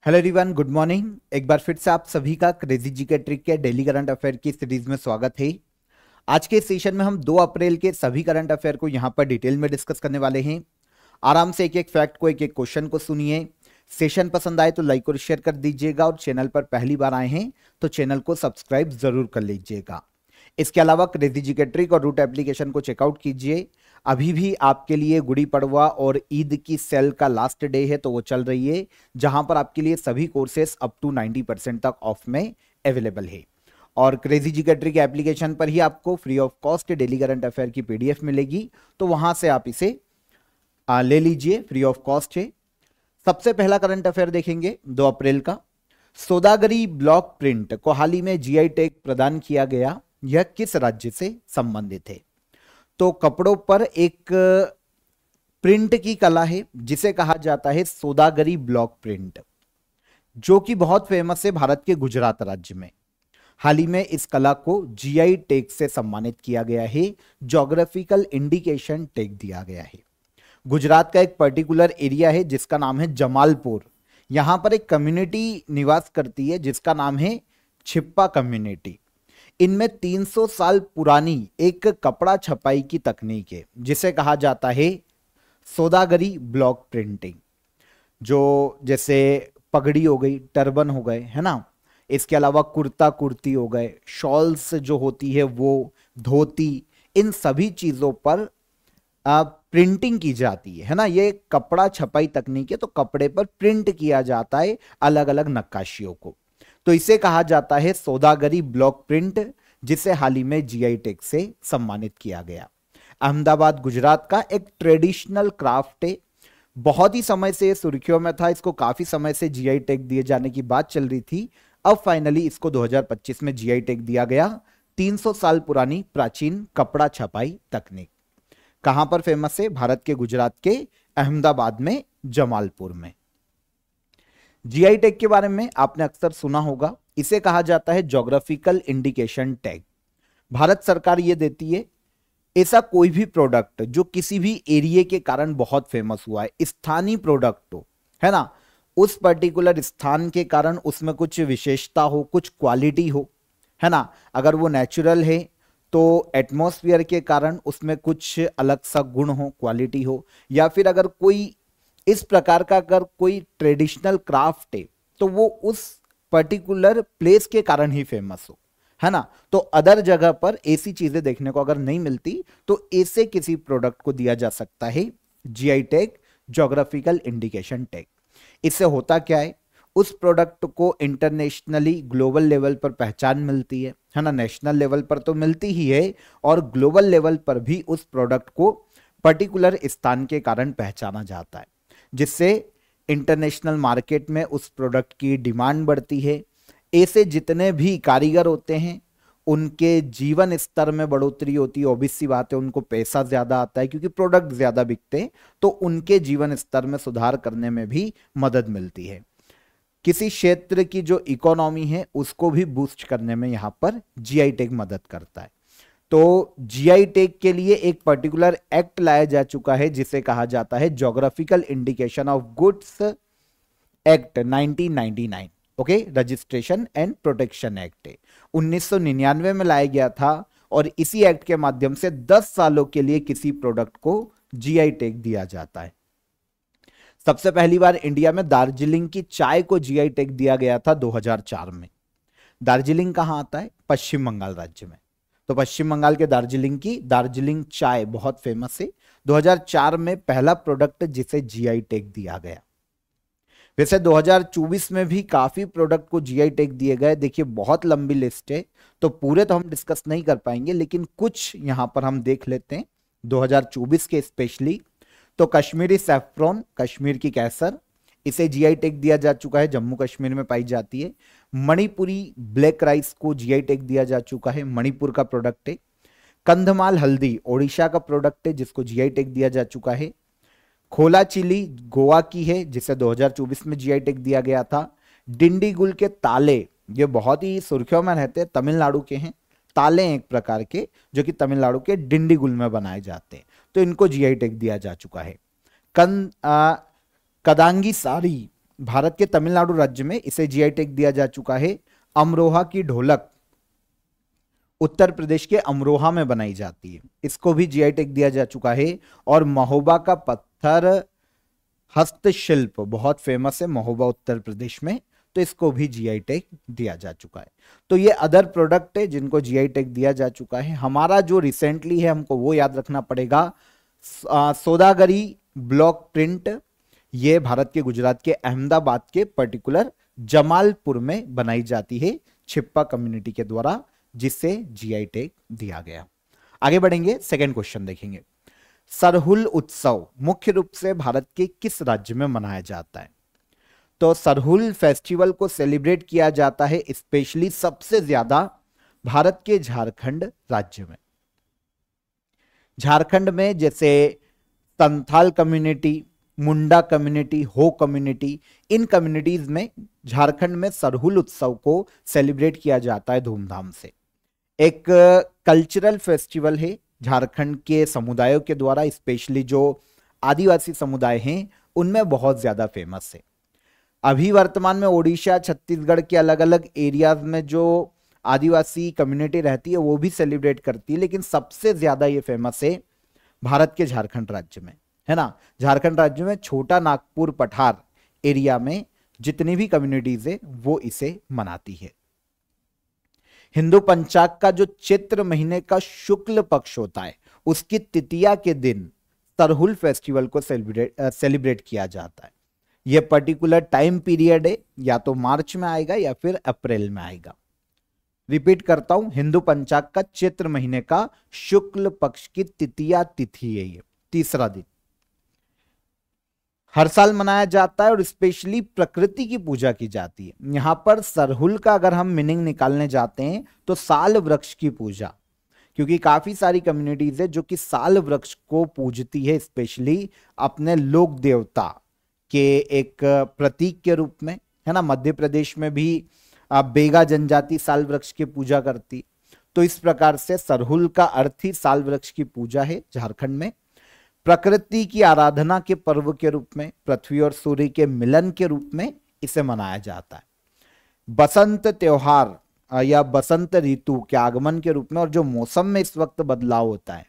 Hello everyone, good morning. एक बार फिर से आप सभी का क्रेजी जीके ट्रिक के डेली करंट अफेयर की सीरीज में स्वागत है। आज के सेशन में हम 2 अप्रैल के सभी करंट अफेयर को यहां पर डिटेल में डिस्कस करने वाले हैं। आराम से एक एक फैक्ट को, एक एक क्वेश्चन को सुनिए। सेशन पसंद आए तो लाइक और शेयर कर दीजिएगा, और चैनल पर पहली बार आए हैं तो चैनल को सब्सक्राइब जरूर कर लीजिएगा। इसके अलावा क्रेजी जीके ट्रिक और रूट एप्लीकेशन को चेकआउट कीजिए। अभी भी आपके लिए गुड़ी पड़वा और ईद की सेल का लास्ट डे है, तो वो चल रही है, जहां पर आपके लिए सभी कोर्सेस अप टू 90% तक ऑफ में अवेलेबल है। और क्रेजी जीके ट्रिक एप्लीकेशन पर ही आपको free of cost daily current affair की पीडीएफ मिलेगी, तो वहां से आप इसे ले लीजिए, फ्री ऑफ कॉस्ट है। सबसे पहला करंट अफेयर देखेंगे 2 अप्रैल का। सौदागरी ब्लॉक प्रिंट को हाल ही में जीआई टैग प्रदान किया गया, यह किस राज्य से संबंधित है? तो कपड़ों पर एक प्रिंट की कला है जिसे कहा जाता है सौदागरी ब्लॉक प्रिंट, जो कि बहुत फेमस है भारत के गुजरात राज्य में। हाल ही में इस कला को जीआई टैग से सम्मानित किया गया है, ज्योग्राफिकल इंडिकेशन टैग दिया गया है। गुजरात का एक पर्टिकुलर एरिया है जिसका नाम है जमालपुर। यहां पर एक कम्युनिटी निवास करती है जिसका नाम है छिप्पा कम्युनिटी। इनमें 300 साल पुरानी एक कपड़ा छपाई की तकनीक है जिसे कहा जाता है सौदागरी ब्लॉक प्रिंटिंग। जो जैसे पगड़ी हो गई, टर्बन हो गए, है ना, इसके अलावा कुर्ता कुर्ती हो गए, शॉल्स जो होती है वो, धोती, इन सभी चीजों पर प्रिंटिंग की जाती है ना। ये कपड़ा छपाई तकनीक है, तो कपड़े पर प्रिंट किया जाता है अलग अलग नक्काशियों को, तो इसे कहा जाता है सौदागरी ब्लॉक प्रिंट, जिसे हाल ही में जीआई टैग से सम्मानित किया गया। अहमदाबाद गुजरात का एक ट्रेडिशनल क्राफ्ट है, बहुत ही समय से सुर्खियों में था, इसको काफी समय से जीआई टैग दिए जाने की बात चल रही थी। अब फाइनली इसको 2025 में जीआई टैग दिया गया। 300 साल पुरानी प्राचीन कपड़ा छपाई तकनीक कहां पर फेमस है? भारत के गुजरात के अहमदाबाद में, जमालपुर में। जीआई टैग के बारे में आपने अक्सर सुना होगा, इसे कहा जाता है ज्योग्राफिकल इंडिकेशन टैग। भारत सरकार ये देती है ऐसा कोई भी प्रोडक्ट जो किसी भी एरिया के कारण बहुत फेमस हुआ है, स्थानीय प्रोडक्ट हो, है ना, उस पर्टिकुलर स्थान के कारण उसमें कुछ विशेषता हो, कुछ क्वालिटी हो, है ना। अगर वो नेचुरल है तो एटमॉस्फेयर के कारण उसमें कुछ अलग सा गुण हो, क्वालिटी हो, या फिर अगर कोई इस प्रकार का अगर कोई ट्रेडिशनल क्राफ्ट है तो वो उस पर्टिकुलर प्लेस के कारण ही फेमस हो, है ना। तो अदर जगह पर ऐसी चीजें देखने को अगर नहीं मिलती तो ऐसे किसी प्रोडक्ट को दिया जा सकता है GI tag, geographical indication tag. इससे होता क्या है, उस प्रोडक्ट को इंटरनेशनली ग्लोबल लेवल पर पहचान मिलती है ना। नेशनल लेवल पर तो मिलती ही है, और ग्लोबल लेवल पर भी उस प्रोडक्ट को पर्टिकुलर स्थान के कारण पहचाना जाता है, जिससे इंटरनेशनल मार्केट में उस प्रोडक्ट की डिमांड बढ़ती है। ऐसे जितने भी कारीगर होते हैं उनके जीवन स्तर में बढ़ोतरी होती है, ऑब्वियस सी बात है, उनको पैसा ज्यादा आता है क्योंकि प्रोडक्ट ज्यादा बिकते हैं, तो उनके जीवन स्तर में सुधार करने में भी मदद मिलती है। किसी क्षेत्र की जो इकोनॉमी है उसको भी बूस्ट करने में यहां पर जीआई टैग मदद करता है। तो जीआई टैग के लिए एक पर्टिकुलर एक्ट लाया जा चुका है जिसे कहा जाता है geographical indication of goods act 1999। Okay, registration and protection act 1999 में लाया गया था, और इसी एक्ट के माध्यम से 10 सालों के लिए किसी प्रोडक्ट को जीआई टैग दिया जाता है। सबसे पहली बार इंडिया में दार्जिलिंग की चाय को जीआई टैग दिया गया था 2004 में। दार्जिलिंग कहां आता है? पश्चिम बंगाल राज्य में। तो पश्चिम बंगाल के दार्जिलिंग की दार्जिलिंग चाय बहुत फेमस है। 2004 में पहला प्रोडक्ट जिसे जीआई टैग दिया गया। वैसे 2024 में भी काफी प्रोडक्ट को जीआई टैग दिए गए। देखिए बहुत लंबी लिस्ट है, तो पूरे तो हम डिस्कस नहीं कर पाएंगे, लेकिन कुछ यहां पर हम देख लेते हैं 2024 के स्पेशली। तो कश्मीरी सैफ्रॉन, कश्मीर की कैसर, इसे जीआई टैग दिया जा चुका है, जम्मू कश्मीर में पाई जाती है। मणिपुरी ब्लैक राइस को जीआई टैग दिया जा चुका है, मणिपुर का प्रोडक्ट है। कंधमाल हल्दी ओडिशा का प्रोडक्ट है जिसको जीआई टैग दिया जा चुका है। खोला चिली गोवा की है जिसे 2024 में जीआई टैग दिया गया था। डिंडीगुल के ताले, ये बहुत ही सुर्खियों में रहते हैं, तमिलनाडु के हैं। ताले हैं एक प्रकार के जो कि तमिलनाडु के डिंडीगुल में बनाए जाते हैं, तो इनको जीआई टैग दिया जा चुका है। कदांगी साड़ी भारत के तमिलनाडु राज्य में इसे जीआई टैग दिया जा चुका है। अमरोहा की ढोलक उत्तर प्रदेश के अमरोहा में बनाई जाती है, इसको भी जीआई टैग दिया जा चुका है। और महोबा का पत्थर हस्तशिल्प बहुत फेमस है महोबा उत्तर प्रदेश में, तो इसको भी जीआई टैग दिया जा चुका है। तो ये अदर प्रोडक्ट है जिनको जीआई टैग दिया जा चुका है। हमारा जो रिसेंटली है हमको वो याद रखना पड़ेगा, सौदागरी ब्लॉक प्रिंट, ये भारत के गुजरात के अहमदाबाद के पर्टिकुलर जमालपुर में बनाई जाती है छिप्पा कम्युनिटी के द्वारा, जिससे जीआई टैग दिया गया। आगे बढ़ेंगे, सेकंड क्वेश्चन देखेंगे। सरहुल उत्सव मुख्य रूप से भारत के किस राज्य में मनाया जाता है? तो सरहुल फेस्टिवल को सेलिब्रेट किया जाता है स्पेशली सबसे ज्यादा भारत के झारखंड राज्य में। झारखंड में जैसे संथाल कम्युनिटी, मुंडा कम्युनिटी, हो कम्युनिटी, इन कम्युनिटीज में झारखंड में सरहुल उत्सव को सेलिब्रेट किया जाता है धूमधाम से। एक कल्चरल फेस्टिवल है झारखंड के समुदायों के द्वारा, स्पेशली जो आदिवासी समुदाय हैं उनमें बहुत ज्यादा फेमस है। अभी वर्तमान में ओडिशा, छत्तीसगढ़ के अलग अलग एरियाज में जो आदिवासी कम्युनिटी रहती है वो भी सेलिब्रेट करती है, लेकिन सबसे ज्यादा ये फेमस है भारत के झारखंड राज्य में, है ना। झारखंड राज्य में छोटा नागपुर पठार एरिया में जितनी भी कम्युनिटीज है वो इसे मनाती है। हिंदू पंचांग का जो चैत्र महीने का शुक्ल पक्ष होता है उसकी तृतीया के दिन सरहुल फेस्टिवल को सेलिब्रेट किया जाता है। यह पर्टिकुलर टाइम पीरियड है, या तो मार्च में आएगा या फिर अप्रैल में आएगा। रिपीट करता हूं, हिंदू पंचांग का चैत्र महीने का शुक्ल पक्ष की तृतीया तिथि है, ये तीसरा दिन हर साल मनाया जाता है और स्पेशली प्रकृति की पूजा की जाती है। यहां पर सरहुल का अगर हम मीनिंग निकालने जाते हैं तो साल वृक्ष की पूजा, क्योंकि काफी सारी कम्युनिटीज है जो कि साल वृक्ष को पूजती है, स्पेशली अपने लोक देवता के एक प्रतीक के रूप में, है ना। मध्य प्रदेश में भी बेगा जनजाति साल वृक्ष की पूजा करती, तो इस प्रकार से सरहुल का अर्थ ही साल वृक्ष की पूजा है। झारखंड में प्रकृति की आराधना के पर्व के रूप में, पृथ्वी और सूर्य के मिलन के रूप में इसे मनाया जाता है। बसंत त्योहार या बसंत ऋतु के आगमन के रूप में, और जो मौसम में इस वक्त बदलाव होता है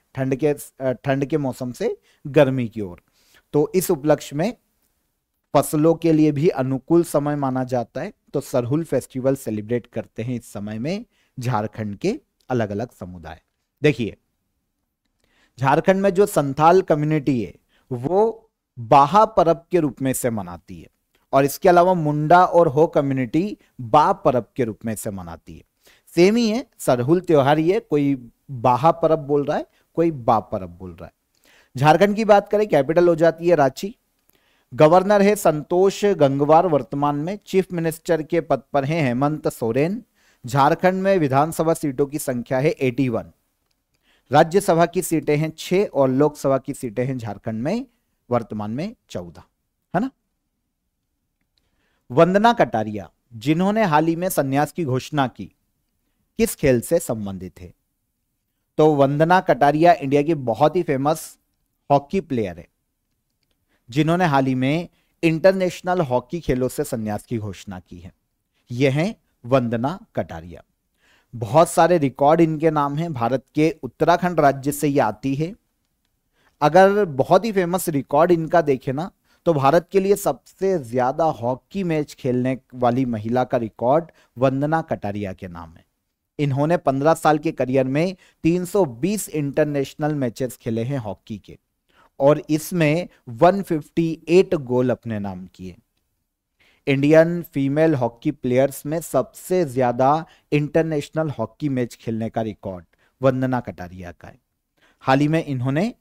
ठंड के मौसम से गर्मी की ओर, तो इस उपलक्ष्य में फसलों के लिए भी अनुकूल समय माना जाता है। तो सरहुल फेस्टिवल सेलिब्रेट करते हैं इस समय में झारखंड के अलग अलग समुदाय। देखिए, झारखंड में जो संथाल कम्युनिटी है वो बाहा परब के रूप में इसे मनाती है, और इसके अलावा मुंडा और हो कम्युनिटी बा परब के रूप में इसे मनाती है। सेम ही है, सरहुल त्योहार ही है, कोई बाहा परब बोल रहा है, कोई बा परब बोल रहा है। झारखंड की बात करें, कैपिटल हो जाती है रांची। गवर्नर है संतोष गंगवार, वर्तमान में चीफ मिनिस्टर के पद पर हैं हेमंत सोरेन। झारखंड में विधानसभा सीटों की संख्या है 81, राज्यसभा की सीटें हैं 6 और लोकसभा की सीटें हैं झारखंड में वर्तमान में 14, है ना। वंदना कटारिया, जिन्होंने हाल ही में संन्यास की घोषणा की, किस खेल से संबंधित है? तो वंदना कटारिया इंडिया की बहुत ही फेमस हॉकी प्लेयर है, जिन्होंने हाल ही में इंटरनेशनल हॉकी खेलों से संन्यास की घोषणा की है। यह है वंदना कटारिया। बहुत सारे रिकॉर्ड इनके नाम हैं, भारत के उत्तराखंड राज्य से ये आती है। अगर बहुत ही फेमस रिकॉर्ड इनका देखें ना, तो भारत के लिए सबसे ज्यादा हॉकी मैच खेलने वाली महिला का रिकॉर्ड वंदना कटारिया के नाम है। इन्होंने 15 साल के करियर में 320 इंटरनेशनल मैचेस खेले हैं हॉकी के, और इसमें 158 गोल अपने नाम किए। इंडियन फीमेल हॉकी प्लेयर्स में सबसे ज्यादा इंटरनेशनल हॉकी मैच खेलने का रिकॉर्ड वंदना कटारिया का है। हाल ही में इन्होंने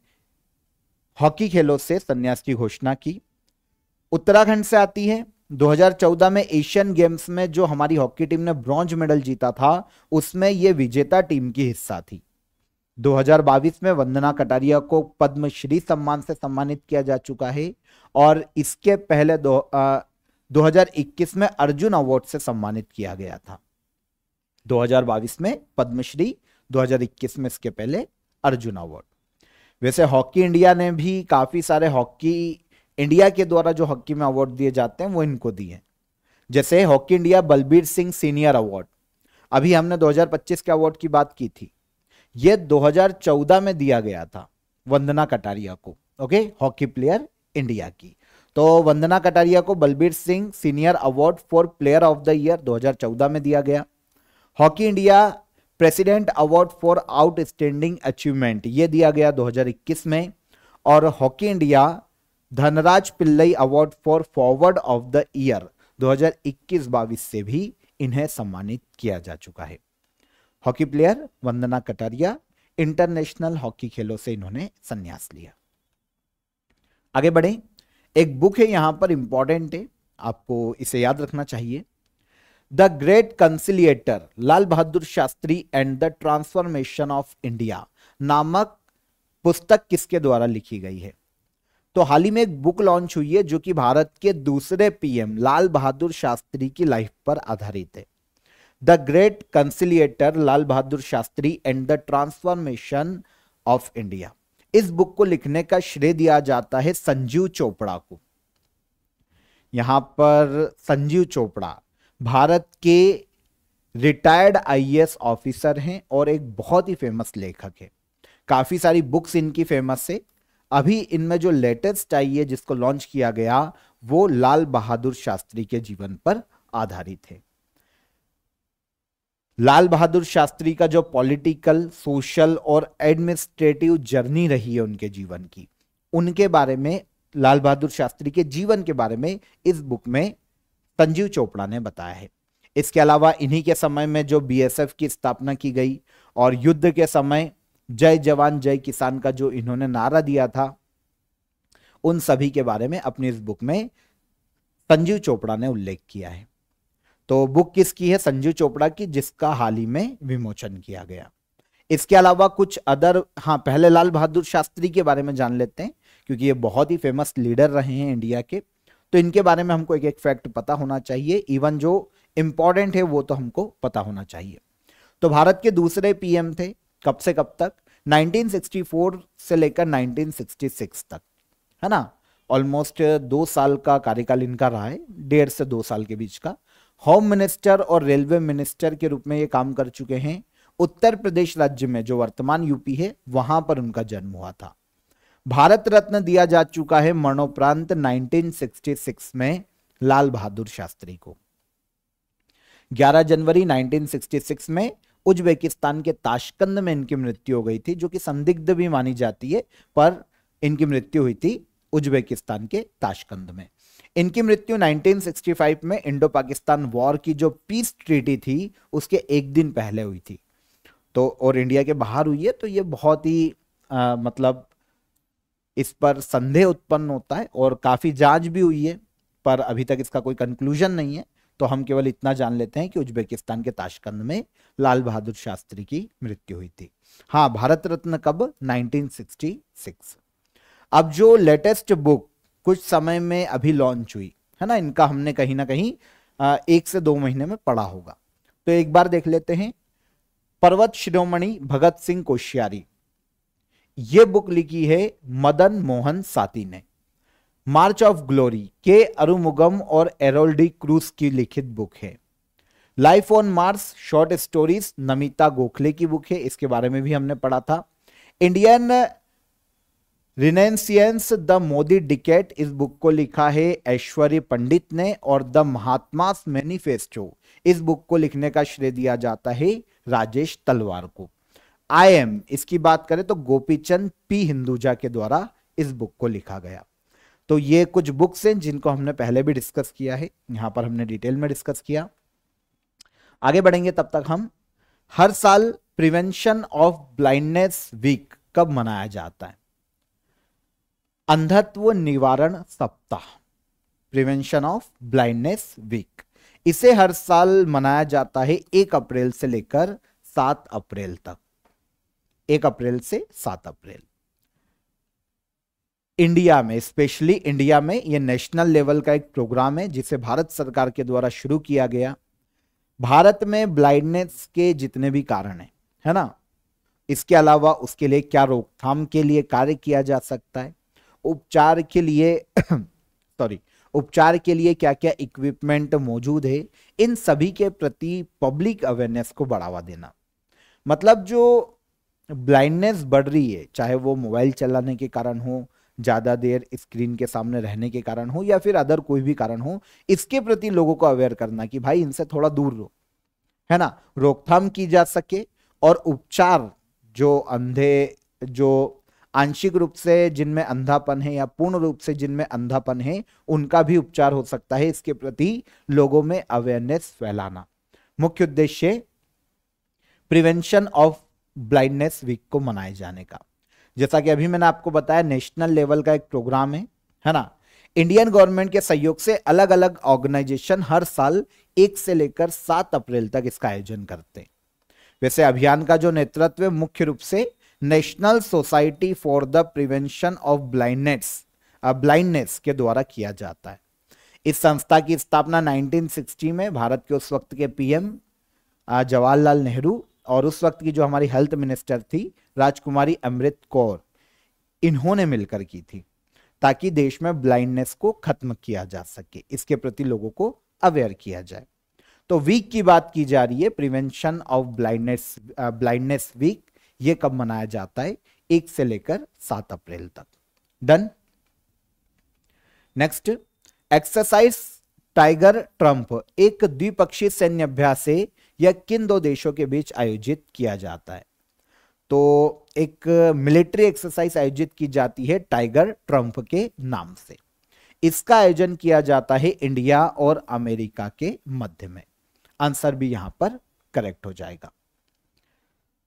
हॉकी खेलों से संन्यास की घोषणा की। उत्तराखंड से आती है। 2014 में एशियन गेम्स में जो हमारी हॉकी टीम ने ब्रॉन्ज मेडल जीता था, उसमें यह विजेता टीम की हिस्सा थी। 2022 में वंदना कटारिया को पद्मश्री सम्मान से सम्मानित किया जा चुका है, और इसके पहले 2021 में अर्जुन अवार्ड से सम्मानित किया गया था। 2022 में पद्मश्री, 2021 में इसके पहले अर्जुन अवार्ड। वैसे हॉकी इंडिया ने भी काफी सारे हॉकी इंडिया के द्वारा जो हॉकी में अवार्ड दिए जाते हैं वो इनको दिए, जैसे hockey India Balbir Singh senior award, अभी हमने 2025 के अवार्ड की बात की थी, ये 2014 में दिया गया था वंदना कटारिया को, ओके, हॉकी प्लेयर इंडिया की। तो वंदना कटारिया को Balbir Singh senior award for player of the year 2014 में दिया गया। Hockey India president award for outstanding achievement ये दिया गया 2021 में। और hockey India Dhanraj Pillai award for forward of the year 2021-22 से भी इन्हें सम्मानित किया जा चुका है। Hockey player Vandana Kataria international hockey खेलों से इन्होंने संन्यास लिया। आगे बढ़े, एक बुक है यहां पर इंपॉर्टेंट है, आपको इसे याद रखना चाहिए। The great conciliator Lal Bahadur Shastri and the transformation of India नामक पुस्तक किसके द्वारा लिखी गई है? तो हाल ही में एक बुक लॉन्च हुई है जो कि भारत के दूसरे पीएम लाल बहादुर शास्त्री की लाइफ पर आधारित है। The great conciliator Lal Bahadur Shastri and the transformation of India. इस बुक को लिखने का श्रेय दिया जाता है संजीव चोपड़ा को। यहां पर संजीव चोपड़ा भारत के रिटायर्ड आईएएस ऑफिसर हैं और एक बहुत ही फेमस लेखक है। काफी सारी बुक्स इनकी फेमस है। अभी इनमें जो लेटेस्ट आई है जिसको लॉन्च किया गया वो लाल बहादुर शास्त्री के जीवन पर आधारित है। लाल बहादुर शास्त्री का जो पॉलिटिकल, सोशल और एडमिनिस्ट्रेटिव जर्नी रही है उनके जीवन की, उनके बारे में, लाल बहादुर शास्त्री के जीवन के बारे में इस बुक में संजीव चोपड़ा ने बताया है। इसके अलावा इन्हीं के समय में जो बीएसएफ की स्थापना की गई और युद्ध के समय जय जवान जय किसान का जो इन्होंने नारा दिया था, उन सभी के बारे में अपनी इस बुक में संजीव चोपड़ा ने उल्लेख किया है। तो बुक किसकी है? संजीव चोपड़ा की, जिसका हाल ही में विमोचन किया गया। इसके अलावा कुछ अदर, हाँ, पहले लाल बहादुर शास्त्री के बारे में जान लेते हैं क्योंकि ये बहुत ही फेमस लीडर रहे हैं इंडिया के। तो इनके बारे में हमको एक एक फैक्ट पता होना चाहिए, इवन जो इंपॉर्टेंट है वो तो हमको पता होना चाहिए। तो भारत के दूसरे पीएम थे, कब से कब तक? 1964 से लेकर 1966 तक, है ना। ऑलमोस्ट 2 साल का कार्यकाल इनका रहा है, 1.5 से 2 साल के बीच का। होम मिनिस्टर और रेलवे मिनिस्टर के रूप में ये काम कर चुके हैं। उत्तर प्रदेश राज्य में, जो वर्तमान यूपी है, वहां पर उनका जन्म हुआ था। भारत रत्न दिया जा चुका है मरणोपरांत 1966 में लाल बहादुर शास्त्री को। 11 जनवरी 1966 में उज्बेकिस्तान के ताशकंद में इनकी मृत्यु हो गई थी, जो कि संदिग्ध भी मानी जाती है, पर इनकी मृत्यु हुई थी उज्बेकिस्तान के ताशकंद में। इनकी मृत्यु 1965 में इंडो पाकिस्तान वॉर की जो पीस ट्रीटी थी उसके एक दिन पहले हुई थी, तो और इंडिया के बाहर हुई है। तो ये बहुत ही मतलब इस पर संदेह उत्पन्न होता है और काफी जांच भी हुई है, पर अभी तक इसका कोई कंक्लूजन नहीं है। तो हम केवल इतना जान लेते हैं कि उज्बेकिस्तान के ताशकंद में लाल बहादुर शास्त्री की मृत्यु हुई थी। हाँ, भारत रत्न कब? 1966। अब जो लेटेस्ट बुक कुछ समय में अभी लॉन्च हुई है ना, इनका हमने कहीं ना कहीं 1 से 2 महीने में पढ़ा होगा, तो एक बार देख लेते हैं। पर्वत शिरोमणि भगत सिंह कोश्यारी, ये बुक लिखी है मदन मोहन साती ने। मार्च ऑफ ग्लोरी के अरुमुगम और एरोल्डी क्रूज की लिखित बुक है। Life on Mars short stories Namita Gokhale की बुक है, इसके बारे में भी हमने पढ़ा था। इंडियन रिनेंसियंस द मोदी डिकेट, इस बुक को लिखा है ऐश्वर्य पंडित ने। और द महात्मास मैनिफेस्टो, इस बुक को लिखने का श्रेय दिया जाता है राजेश तलवार को। आई एम, इसकी बात करें तो गोपीचंद पी हिंदुजा के द्वारा इस बुक को लिखा गया। तो ये कुछ बुक्स हैं जिनको हमने पहले भी डिस्कस किया है, यहां पर हमने डिटेल में डिस्कस किया। आगे बढ़ेंगे तब तक हम, हर साल प्रिवेंशन ऑफ ब्लाइंडनेस वीक कब मनाया जाता है? अंधत्व निवारण सप्ताह, प्रिवेंशन ऑफ ब्लाइंडनेस वीक, इसे हर साल मनाया जाता है 1 अप्रैल से लेकर 7 अप्रैल तक। 1 अप्रैल से 7 अप्रैल। इंडिया में, स्पेशली इंडिया में, यह नेशनल लेवल का एक प्रोग्राम है जिसे भारत सरकार के द्वारा शुरू किया गया। भारत में ब्लाइंडनेस के जितने भी कारण हैं, है ना, इसके अलावा उसके लिए क्या रोकथाम के लिए कार्य किया जा सकता है, उपचार के लिए सॉरी उपचार के लिए क्या क्या इक्विपमेंट मौजूद है, इन सभी के प्रति पब्लिक अवेयरनेस को बढ़ावा देना। मतलब जो ब्लाइंडनेस बढ़ रही है, चाहे वो मोबाइल चलाने के कारण हो, ज्यादा देर स्क्रीन के सामने रहने के कारण हो, या फिर अदर कोई भी कारण हो, इसके प्रति लोगों को अवेयर करना कि भाई इनसे थोड़ा दूर रहो, है ना, रोकथाम की जा सके। और उपचार, जो अंधे, जो आंशिक रूप से जिनमें अंधापन है या पूर्ण रूप से जिनमें अंधापन है, उनका भी उपचार हो सकता है, इसके प्रति लोगों में अवेयरनेस फैलाना। मुख्य उद्देश्य प्रिवेंशन ऑफ ब्लाइंडनेस वीक को मनाए जाने का। जैसा कि अभी मैंने आपको बताया, नेशनल लेवल का एक प्रोग्राम है ना। इंडियन गवर्नमेंट के सहयोग से अलग अलग ऑर्गेनाइजेशन हर साल 1 से लेकर 7 अप्रैल तक इसका आयोजन करते हैं। वैसे अभियान का जो नेतृत्व मुख्य रूप से national society for the prevention of blindness के द्वारा किया जाता है। इस संस्था की स्थापना 1960 में भारत के उस वक्त के पीएम जवाहरलाल नेहरू और उस वक्त की जो हमारी हेल्थ मिनिस्टर थी राजकुमारी अमृत कौर, इन्होंने मिलकर की थी, ताकि देश में ब्लाइंडनेस को खत्म किया जा सके, इसके प्रति लोगों को अवेयर किया जाए। तो वीक की बात की जा रही है, प्रिवेंशन ऑफ ब्लाइंडनेस वीक। ये कब मनाया जाता है? 1 से लेकर 7 अप्रैल तक। Done. Next, exercise tiger Trump एक द्विपक्षीय सैन्य अभ्यास है, यह किन 2 देशों के बीच आयोजित किया जाता है? तो एक मिलिट्री एक्सरसाइज आयोजित की जाती है टाइगर ट्रंप के नाम से। इसका आयोजन किया जाता है इंडिया और अमेरिका के मध्य में। आंसर भी यहां पर करेक्ट हो जाएगा।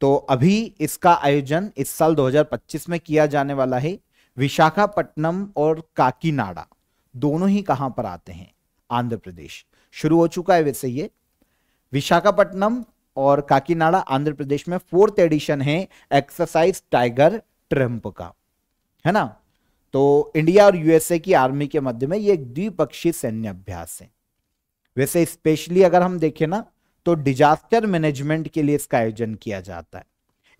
तो अभी इसका आयोजन इस साल 2025 में किया जाने वाला है। विशाखापट्टनम और काकीनाडा दोनों ही कहां पर आते हैं? आंध्र प्रदेश। शुरू हो चुका है वैसे ये। विशाखापट्टनम और काकीनाडा आंध्र प्रदेश में 4th एडिशन है एक्सरसाइज टाइगर ट्रंप का, है ना। तो इंडिया और यूएसए की आर्मी के मध्य में ये एक द्विपक्षीय सैन्य अभ्यास है। वैसे स्पेशली अगर हम देखें ना, तो डिजास्टर मैनेजमेंट के लिए इसका आयोजन किया जाता है।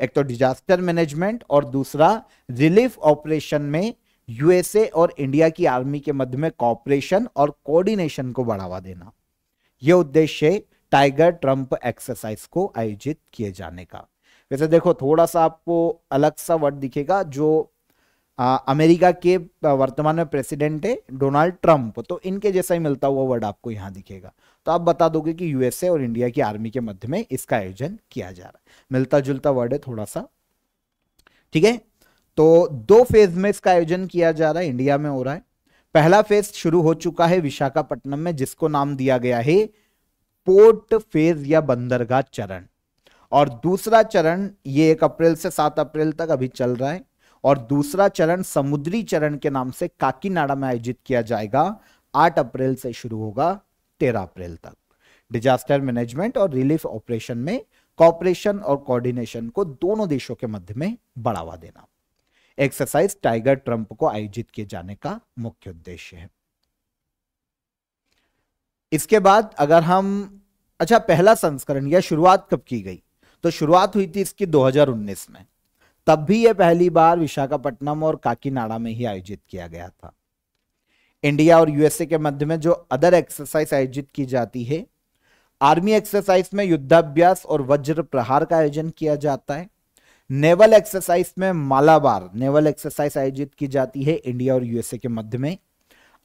एक तो डिजास्टर मैनेजमेंट और दूसरा रिलीफ ऑपरेशन में यूएसए और इंडिया की आर्मी के मध्य में कॉपरेशन और कोऑर्डिनेशन को बढ़ावा देना। यह उद्देश्य है टाइगर ट्रंप एक्सरसाइज को आयोजित किए जाने का। वैसे देखो, थोड़ा सा आपको अलग सा वर्ड दिखेगा, जो अमेरिका के वर्तमान में प्रेसिडेंट है डोनाल्ड ट्रंप, तो इनके जैसा ही मिलता हुआ वर्ड आपको यहां दिखेगा। तो आप बता दोगे कि यूएसए और इंडिया की आर्मी के मध्य में इसका आयोजन किया जा रहा है। मिलता जुलता वर्ड है थोड़ा सा, ठीक है। तो 2 फेज में इसका आयोजन किया जा रहा है, इंडिया में हो रहा है। पहला फेज शुरू हो चुका है विशाखापट्टनम में, जिसको नाम दिया गया है पोर्ट फेज या बंदरगाह चरण। और दूसरा चरण ये 1 अप्रैल से 7 अप्रैल तक अभी चल रहा है। और दूसरा चरण समुद्री चरण के नाम से काकीनाडा में आयोजित किया जाएगा। 8 अप्रैल से शुरू होगा 13 अप्रैल तक। डिजास्टर मैनेजमेंट और रिलीफ ऑपरेशन में कॉपरेशन और कोऑर्डिनेशन को दोनों देशों के मध्य में बढ़ावा देना एक्सरसाइज टाइगर ट्रंप को आयोजित किए जाने का मुख्य उद्देश्य है। इसके बाद अगर हम, अच्छा, पहला संस्करण या शुरुआत कब की गई? तो शुरुआत हुई थी इसकी 2019 में। तब भी यह पहली बार विशाखापट्टनम और काकीनाडा में ही आयोजित किया गया था। इंडिया और यूएसए के मध्य में जो अदर एक्सरसाइज आयोजित की जाती है, आर्मी एक्सरसाइज में युद्धाभ्यास और वज्र प्रहार का आयोजन किया जाता है। नेवल एक्सरसाइज में मालाबार नेवल एक्सरसाइज आयोजित की जाती है इंडिया और यूएसए के मध्य में।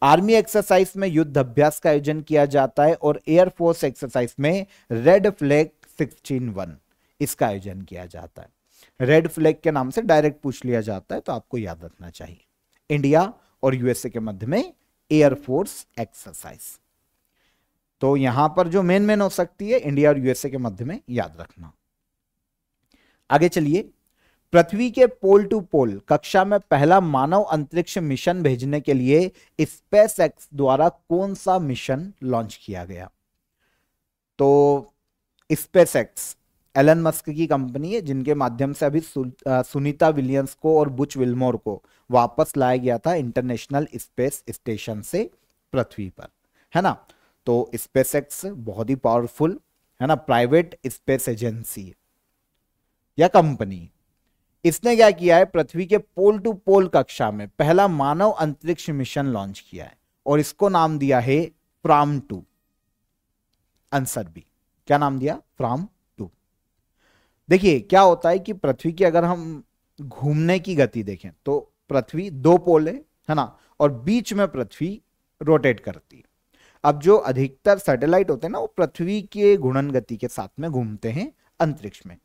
आर्मी एक्सरसाइज में युद्ध अभ्यास का आयोजन किया जाता है और एयरफोर्स एक्सरसाइज में रेड फ्लैग 16-1 इसका आयोजन किया जाता है। रेड फ्लैग के नाम से डायरेक्ट पूछ लिया जाता है, तो आपको याद रखना चाहिए। इंडिया और यूएसए के मध्य में एयरफोर्स एक्सरसाइज, तो यहां पर जो मेन हो सकती है इंडिया और यूएसए के मध्य में, याद रखना। आगे चलिए। पृथ्वी के पोल टू पोल कक्षा में पहला मानव अंतरिक्ष मिशन भेजने के लिए स्पेस एक्स द्वारा कौन सा मिशन लॉन्च किया गया? तो स्पेस एक्स एलन मस्क की कंपनी है, जिनके माध्यम से अभी सुनीता विलियम्स को और बुच विल्मोर को वापस लाया गया था इंटरनेशनल स्पेस स्टेशन से पृथ्वी पर, है ना। तो स्पेस एक्स बहुत ही पावरफुल, है ना, प्राइवेट स्पेस एजेंसी या कंपनी। इसने क्या किया है, पृथ्वी के पोल टू पोल कक्षा में पहला मानव अंतरिक्ष मिशन लॉन्च किया है और इसको नाम दिया है फ्राम 2। Answer B. क्या नाम दिया, फ्राम 2। देखिए क्या होता है कि पृथ्वी की अगर हम घूमने की गति देखें तो पृथ्वी 2 पोल है ना, और बीच में पृथ्वी रोटेट करती है। अब जो अधिकतर सैटेलाइट होते हैं ना, वो पृथ्वी के घूर्णन गति के साथ में घूमते हैं अंतरिक्ष में।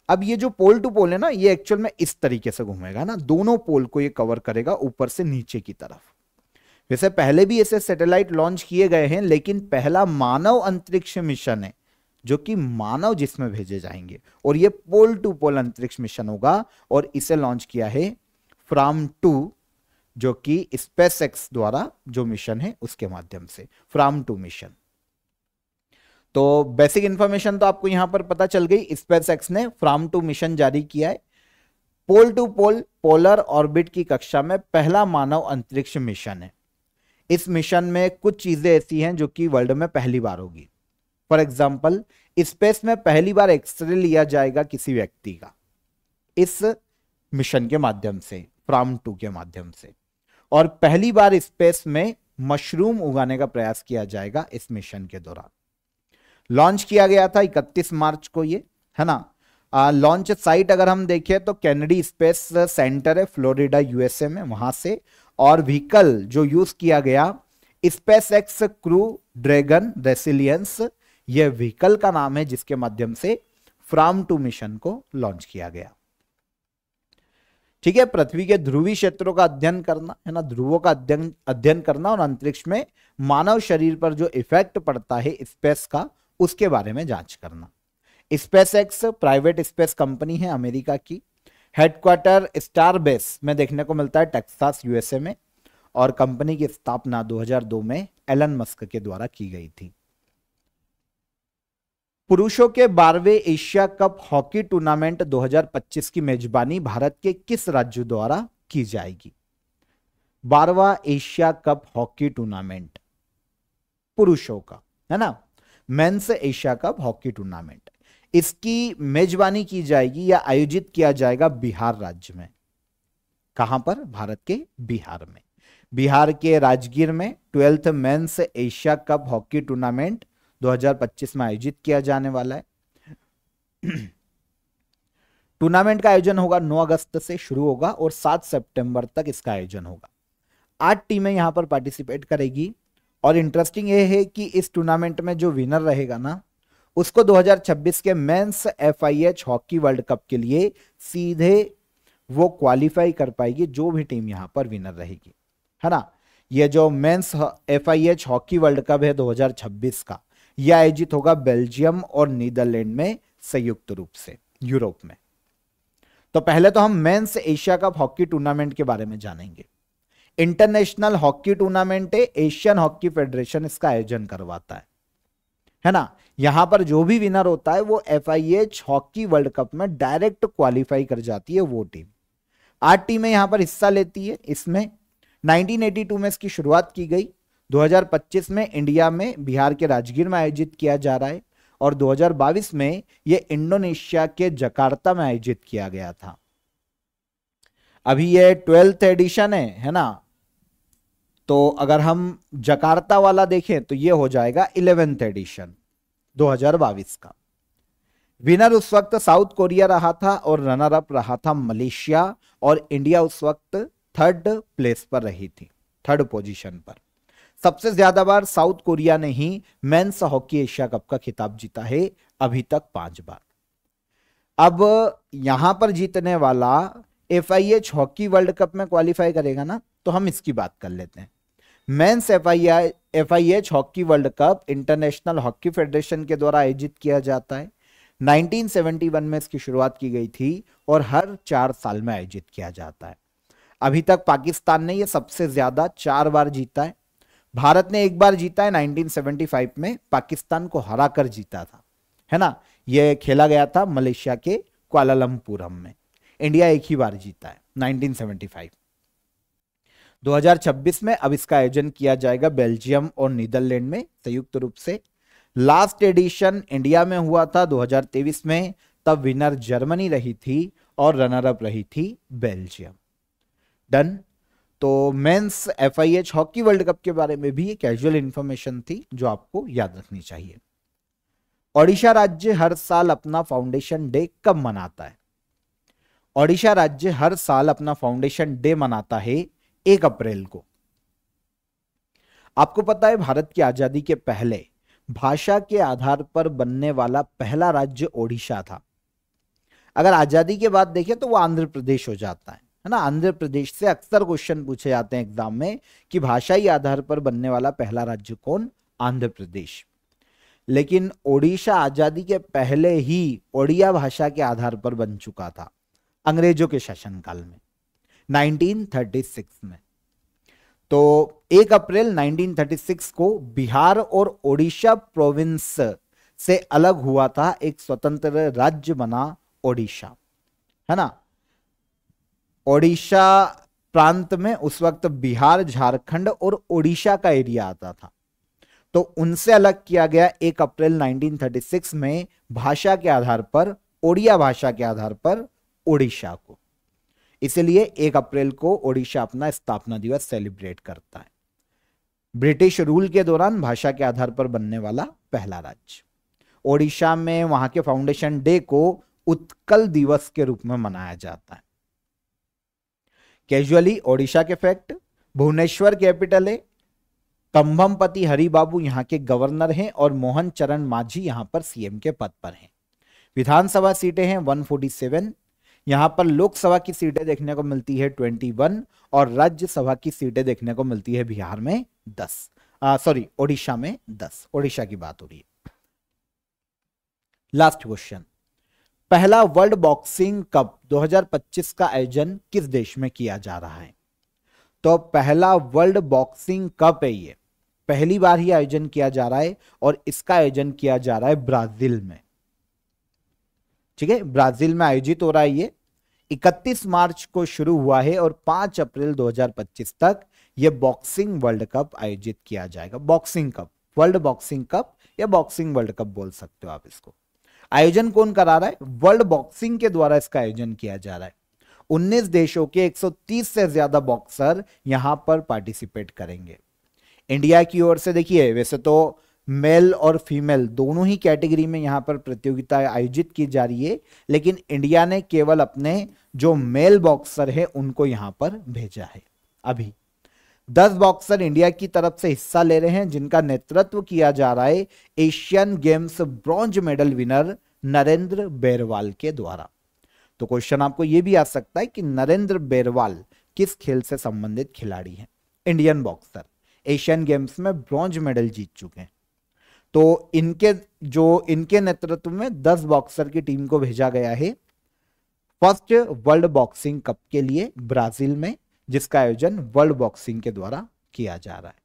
अब ये जो पोल टू पोल है ना, ये एक्चुअल में इस तरीके से घूमेगा ना, दोनों पोल को ये कवर करेगा ऊपर से नीचे की तरफ। वैसे पहले भी ऐसे सैटेलाइट लॉन्च किए गए हैं, लेकिन पहला मानव अंतरिक्ष मिशन है जो कि मानव जिसमें भेजे जाएंगे, और ये पोल टू पोल अंतरिक्ष मिशन होगा, और इसे लॉन्च किया है फ्राम 2, जो कि स्पेसएक्स द्वारा जो मिशन है उसके माध्यम से, फ्राम 2 मिशन। तो बेसिक इंफॉर्मेशन तो आपको यहां पर पता चल गई, स्पेसएक्स ने फ्राम 2 मिशन जारी किया है। Pole to pole polar orbit की कक्षा में पहला मानव अंतरिक्ष मिशन है। इस मिशन में कुछ चीजें ऐसी हैं जो कि वर्ल्ड में पहली बार होगी। फॉर एग्जाम्पल, स्पेस में पहली बार एक्सरे लिया जाएगा किसी व्यक्ति का इस मिशन के माध्यम से, फ्राम 2 के माध्यम से, और पहली बार स्पेस में मशरूम उगाने का प्रयास किया जाएगा इस मिशन के दौरान। लॉन्च किया गया था 31 मार्च को, ये है ना। लॉन्च साइट अगर हम देखें तो कैनेडी स्पेस सेंटर है फ्लोरिडा यूएसए में, वहां से। और व्हीकल जो यूज किया गया, स्पेसएक्स क्रू ड्रैगन रेसिलियंस, यह व्हीकल का नाम है जिसके माध्यम से फ्राम 2 मिशन को लॉन्च किया गया। ठीक है, पृथ्वी के ध्रुवीय क्षेत्रों का अध्ययन करना है ना, ध्रुवों का अध्ययन करना, और अंतरिक्ष में मानव शरीर पर जो इफेक्ट पड़ता है स्पेस का, उसके बारे में जांच करना। स्पेसएक्स प्राइवेट स्पेस कंपनी है अमेरिका की। हेडक्वार्टर स्टारबेस में देखने को मिलता है टेक्सास यूएसए में, और कंपनी की स्थापना 2002 में एलन मस्क के द्वारा की गई थी। पुरुषों के 12वें एशिया कप हॉकी टूर्नामेंट 2025 की मेजबानी भारत के किस राज्य द्वारा की जाएगी? 12वां एशिया कप हॉकी टूर्नामेंट पुरुषों का, है ना, men's Asia cup hockey tournament, इसकी मेजबानी की जाएगी या आयोजित किया जाएगा बिहार राज्य में। कहां पर? भारत के बिहार में। बिहार के राजगीर में 12th men's Asia cup hockey tournament 2025 में आयोजित किया जाने वाला है। टूर्नामेंट का आयोजन होगा 9 अगस्त से शुरू होगा और 7 सितंबर तक इसका आयोजन होगा। 8 टीमें यहां पर पार्टिसिपेट करेगी, और इंटरेस्टिंग ये है कि इस टूर्नामेंट में जो विनर रहेगा ना, उसको 2026 के men's FIH hockey world cup के लिए सीधे वो क्वालिफाई कर पाएगी, जो भी टीम यहां पर विनर रहेगी, है ना। ये जो men's FIH hockey world cup है 2026 का, यह आयोजित होगा बेल्जियम और नीदरलैंड में संयुक्त रूप से, यूरोप में। तो पहले तो हम men's Asia cup hockey tournament के बारे में जानेंगे। इंटरनेशनल हॉकी टूर्नामेंट है, एशियन हॉकी फेडरेशन इसका आयोजन करवाता है ना। यहां पर जो भी विनर होता है वो FIH हॉकी वर्ल्ड कप में डायरेक्ट क्वालिफाई कर जाती है वो टीम। 8 टीमें यहां पर हिस्सा लेती है इसमें। 1982 में इसकी शुरुआत की गई। 2025 में इंडिया में बिहार के राजगीर में आयोजित किया जा रहा है, और 2022 में यह इंडोनेशिया के जकार्ता में आयोजित किया गया था। अभी ये 12th एडिशन है ना। तो अगर हम जकार्ता वाला देखें तो ये हो जाएगा 11th एडिशन 2022 का। विनर उस वक्त साउथ कोरिया रहा था और रनर अप रहा था मलेशिया, और इंडिया उस वक्त 3rd प्लेस पर रही थी, 3rd पोजीशन पर। सबसे ज्यादा बार साउथ कोरिया ने ही मेंस हॉकी एशिया कप का खिताब जीता है, अभी तक 5 बार। अब यहां पर जीतने वाला FIH हॉकी वर्ल्ड कप में क्वालिफाई करेगा ना, तो हम इसकी बात कर लेते हैं। Men's FIH hockey world cup international hockey federation के द्वारा आयोजित किया जाता है। 1971 में इसकी शुरुआत की गई थी और हर 4 साल में आयोजित किया जाता है। अभी तक पाकिस्तान ने यह सबसे ज्यादा 4 बार जीता है। भारत ने 1 बार जीता है, 1975 में पाकिस्तान को हराकर जीता था, है ना। यह खेला गया था मलेशिया के कुआलालंपुरम में। इंडिया 1 ही बार जीता है, 1975। 2026 में अब इसका आयोजन किया जाएगा बेल्जियम और नीदरलैंड में संयुक्त रूप से। लास्ट एडिशन इंडिया में हुआ था 2023 में, तब विनर जर्मनी रही थी और रनर अप रही थी बेल्जियम। डन। तो men's FIH hockey world cup के बारे में भी ये कैजुअल इंफॉर्मेशन थी जो आपको याद रखनी चाहिए। ओडिशा राज्य हर साल अपना फाउंडेशन डे कब मनाता है? ओडिशा राज्य हर साल अपना फाउंडेशन डे मनाता है 1 अप्रैल को। आपको पता है भारत की आजादी के पहले भाषा के आधार पर बनने वाला पहला राज्य ओडिशा था। अगर आजादी के बाद देखें तो वो आंध्र प्रदेश हो जाता है ना। आंध्र प्रदेश से अक्सर क्वेश्चन पूछे जाते हैं एग्जाम में कि भाषाई आधार पर बनने वाला पहला राज्य कौन? आंध्र प्रदेश। लेकिन ओडिशा आजादी के पहले ही ओडिया भाषा के आधार पर बन चुका था अंग्रेजों के शासनकाल में 1936 में। तो 1 अप्रैल 1936 को बिहार और ओडिशा प्रोविंस से अलग हुआ था, एक स्वतंत्र राज्य बना ओडिशा, है ना। ओडिशा प्रांत में उस वक्त बिहार, झारखंड और ओडिशा का एरिया आता था, तो उनसे अलग किया गया 1 अप्रैल 1936 में भाषा के आधार पर, ओडिया भाषा के आधार पर ओडिशा को। इसलिए 1 अप्रैल को ओडिशा अपना स्थापना दिवस सेलिब्रेट करता है। ब्रिटिश रूल के दौरान भाषा के आधार पर बनने वाला पहला राज्य। ओडिशा में वहां के फाउंडेशन डे को उत्कल दिवस के रूप में मनाया जाता है। कैजुअली ओडिशा के फैक्ट, भुवनेश्वर कैपिटल है, कंभमपति हरिबाबू यहां के गवर्नर हैं और मोहन चरण मांझी यहां पर CM के पद पर हैं। विधानसभा सीटें हैं 147, यहां पर लोकसभा की सीटें देखने को मिलती है 21 और राज्यसभा की सीटें देखने को मिलती है बिहार में 10, ओडिशा में 10। ओडिशा की बात हो रही है। लास्ट क्वेश्चन, पहला वर्ल्ड बॉक्सिंग कप 2025 का आयोजन किस देश में किया जा रहा है? तो पहला वर्ल्ड बॉक्सिंग कप है, ये पहली बार ही आयोजन किया जा रहा है और इसका आयोजन किया जा रहा है ब्राजील में। ठीक है, ब्राजील में आयोजित हो रहा है। ये 31 मार्च को शुरू हुआ है और 5 अप्रैल 2025 तक ये बॉक्सिंग वर्ल्ड कप आयोजित किया जाएगा। Boxing cup, world boxing cup या बॉक्सिंग वर्ल्ड कप बोल सकते हो आप इसको। आयोजन कौन करा रहा है? वर्ल्ड बॉक्सिंग के द्वारा इसका आयोजन किया जा रहा है। 19 देशों के 130 से ज्यादा बॉक्सर यहां पर पार्टिसिपेट करेंगे। इंडिया की ओर से देखिए, वैसे तो मेल और फीमेल दोनों ही कैटेगरी में यहां पर प्रतियोगिता आयोजित की जा रही है, लेकिन इंडिया ने केवल अपने जो मेल बॉक्सर है उनको यहां पर भेजा है। अभी 10 बॉक्सर इंडिया की तरफ से हिस्सा ले रहे हैं, जिनका नेतृत्व किया जा रहा है Asian games bronze medal winner Narendra Berwal के द्वारा। तो क्वेश्चन आपको यह भी आ सकता है कि नरेंद्र बेरवाल किस खेल से संबंधित खिलाड़ी हैं? इंडियन बॉक्सर, एशियन गेम्स में ब्रॉन्ज मेडल जीत चुके हैं। तो इनके नेतृत्व में 10 बॉक्सर की टीम को भेजा गया है फर्स्ट वर्ल्ड बॉक्सिंग कप के लिए ब्राजील में, जिसका आयोजन वर्ल्ड बॉक्सिंग के द्वारा किया जा रहा है।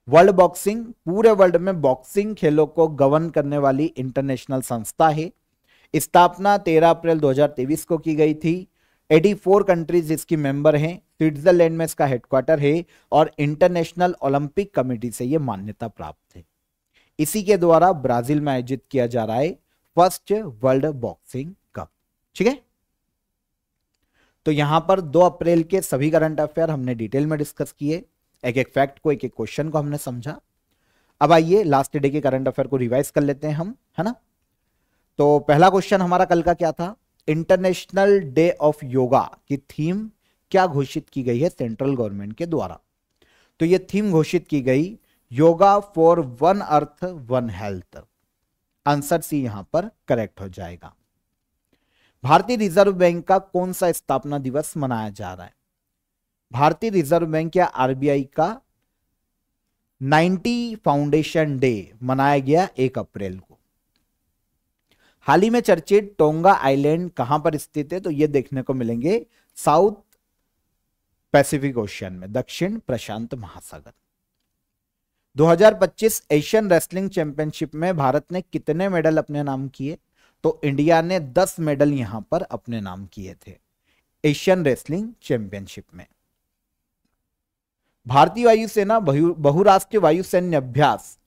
वर्ल्ड बॉक्सिंग पूरे वर्ल्ड में बॉक्सिंग खेलों को गवर्न करने वाली इंटरनेशनल संस्था है। स्थापना 13 अप्रैल 2023 को की गई थी। 84 कंट्रीज इसकी मेंबर हैं। स्विट्जरलैंड में इसका हेडक्वार्टर है और इंटरनेशनल ओलंपिक कमेटी से यह मान्यता प्राप्त है। इसी के द्वारा ब्राजील में आयोजित किया जा रहा है फर्स्ट वर्ल्ड बॉक्सिंग कप। ठीक है, तो यहां पर 2 अप्रैल के सभी करंट अफेयर हमने डिटेल में डिस्कस किए। एक एक फैक्ट को, एक एक क्वेश्चन को हमने समझा। अब आइए लास्ट डे के करंट अफेयर को रिवाइज कर लेते हैं हम, है ना। तो पहला क्वेश्चन हमारा कल का क्या था? इंटरनेशनल डे ऑफ योगा की थीम क्या घोषित की गई है सेंट्रल गवर्नमेंट के द्वारा? तो यह थीम घोषित की गई yoga for one earth one health. Answer C यहां पर करेक्ट हो जाएगा। भारतीय रिजर्व बैंक का कौन सा स्थापना दिवस मनाया जा रहा है? भारतीय रिजर्व बैंक या RBI का 90 फाउंडेशन डे मनाया गया 1 अप्रैल को। हाल ही में चर्चित टोंगा आइलैंड कहां पर स्थित है? तो यह देखने को मिलेंगे साउथ पैसिफिक ओशियन में, दक्षिण प्रशांत महासागर। 2025 एशियन रेसलिंग चैंपियनशिप में भारत ने कितने मेडल अपने नाम किए? तो इंडिया ने 10 मेडल यहां पर अपने नाम किए थे एशियन रेसलिंग चैंपियनशिप में। भारतीय वायुसेना बहुराष्ट्रीय वायुसैन्य अभ्यास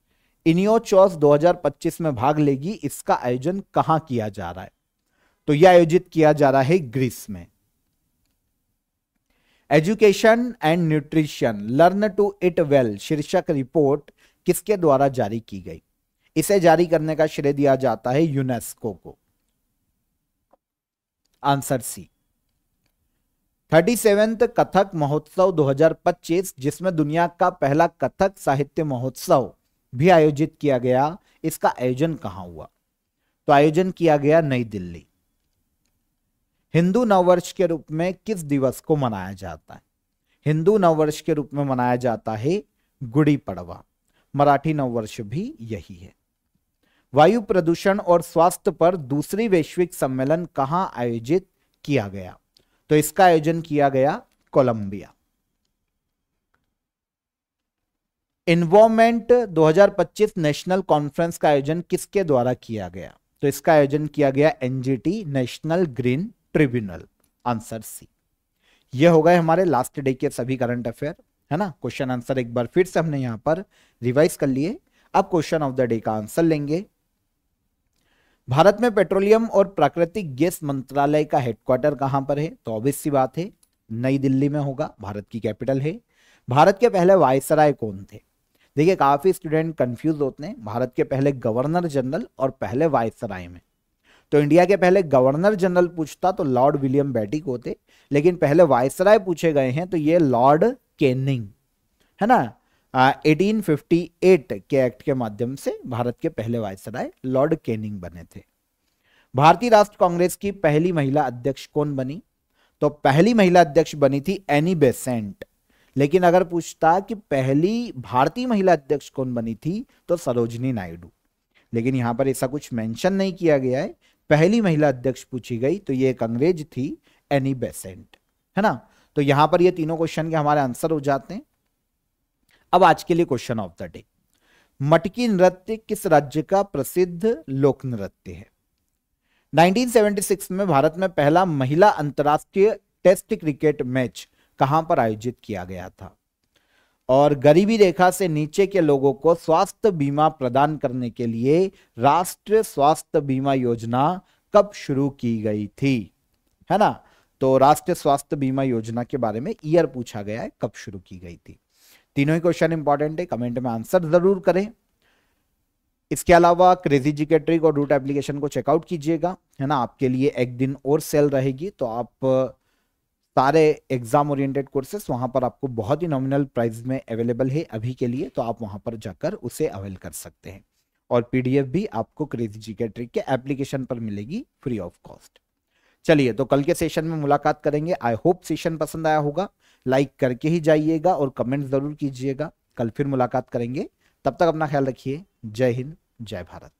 इनियोचॉस 2025 में भाग लेगी। इसका आयोजन कहां किया जा रहा है? तो यह आयोजित किया जा रहा है ग्रीस में। Education and nutrition learn to eat well शीर्षक रिपोर्ट किसके द्वारा जारी की गई? इसे जारी करने का श्रेय दिया जाता है यूनेस्को को। Answer C. 37th कथक महोत्सव 2025, जिसमें दुनिया का पहला कथक साहित्य महोत्सव भी आयोजित किया गया, इसका आयोजन कहां हुआ? तो आयोजन किया गया नई दिल्ली। हिंदू नववर्ष के रूप में किस दिवस को मनाया जाता है? हिंदू नववर्ष के रूप में मनाया जाता है गुड़ी पड़वा। मराठी नववर्ष भी यही है। वायु प्रदूषण और स्वास्थ्य पर दूसरी वैश्विक सम्मेलन कहां आयोजित किया गया? तो इसका आयोजन किया गया कोलंबिया। एनवायरमेंट 2025 नेशनल कॉन्फ्रेंस का आयोजन किसके द्वारा किया गया? तो इसका आयोजन किया गया NGT, national green tribunal. Answer C. ये हो गए हमारे लास्ट डे के सभी करंट अफेयर, है ना। क्वेश्चन आंसर एक बार फिर से हमने यहां पर रिवाइज कर लिए। अब क्वेश्चन ऑफ द डे का आंसर लेंगे। भारत में पेट्रोलियम और प्राकृतिक गैस मंत्रालय का हेडक्वार्टर कहां पर है? तो ऑब्वियस सी बात है नई दिल्ली में होगा, भारत की कैपिटल है। भारत के पहले वायसराय कौन थे? देखिए काफी स्टूडेंट कंफ्यूज होते हैं भारत के पहले गवर्नर जनरल और पहले वायसराय में। तो इंडिया के पहले गवर्नर जनरल पूछता तो लॉर्ड विलियम बेटिक होते, लेकिन पहले वायसराय पूछे गए हैं तो ये लॉर्ड कैनिंग, है ना। 1858 के एक्ट के माध्यम से भारत के पहले वायसराय लॉर्ड कैनिंग बने थे। भारतीय राष्ट्र कांग्रेस की पहली महिला अध्यक्ष कौन बनी? तो पहली महिला अध्यक्ष बनी थी एनी बेसेंट। लेकिन अगर पूछता कि पहली भारतीय महिला अध्यक्ष कौन बनी थी तो सरोजिनी नायडू, लेकिन यहां पर ऐसा कुछ मेंशन नहीं किया गया है। पहली महिला अध्यक्ष पूछी गई तो ये एक अंग्रेज थी, एनी बेसेंट, है ना। तो यहां पर ये तीनों क्वेश्चन के हमारे आंसर हो जाते हैं। अब आज के लिए क्वेश्चन ऑफ द डे, मटकी नृत्य किस राज्य का प्रसिद्ध लोक नृत्य है? 1976 में भारत में पहला महिला अंतरराष्ट्रीय टेस्ट क्रिकेट मैच कहां पर आयोजित किया गया था? और गरीबी रेखा से नीचे के लोगों को स्वास्थ्य बीमा प्रदान करने के लिए राष्ट्रीय स्वास्थ्य बीमा योजना कब शुरू की गई थी, है ना। तो राष्ट्रीय स्वास्थ्य बीमा योजना के बारे में ईयर पूछा गया है, कब शुरू की गई थी। तीनों ही क्वेश्चन इंपॉर्टेंट है, कमेंट में आंसर जरूर करें। इसके अलावा क्रेजी जीके ट्रिक और रूट एप्लीकेशन को चेकआउट कीजिएगा, है ना। आपके लिए एक दिन और सेल रहेगी, तो आप सारे एग्जाम ओरिएंटेड कोर्सेस वहां पर आपको बहुत ही नॉमिनल प्राइस में अवेलेबल है अभी के लिए, तो आप वहां पर जाकर उसे अवेल कर सकते हैं। और पीडीएफ भी आपको क्रेजी जीके ट्रिक के एप्लीकेशन पर मिलेगी फ्री ऑफ कॉस्ट। चलिए तो कल के सेशन में मुलाकात करेंगे। आई होप सेशन पसंद आया होगा, लाइक करके ही जाइएगा और कमेंट जरूर कीजिएगा। कल फिर मुलाकात करेंगे, तब तक अपना ख्याल रखिए। जय हिंद, जय भारत।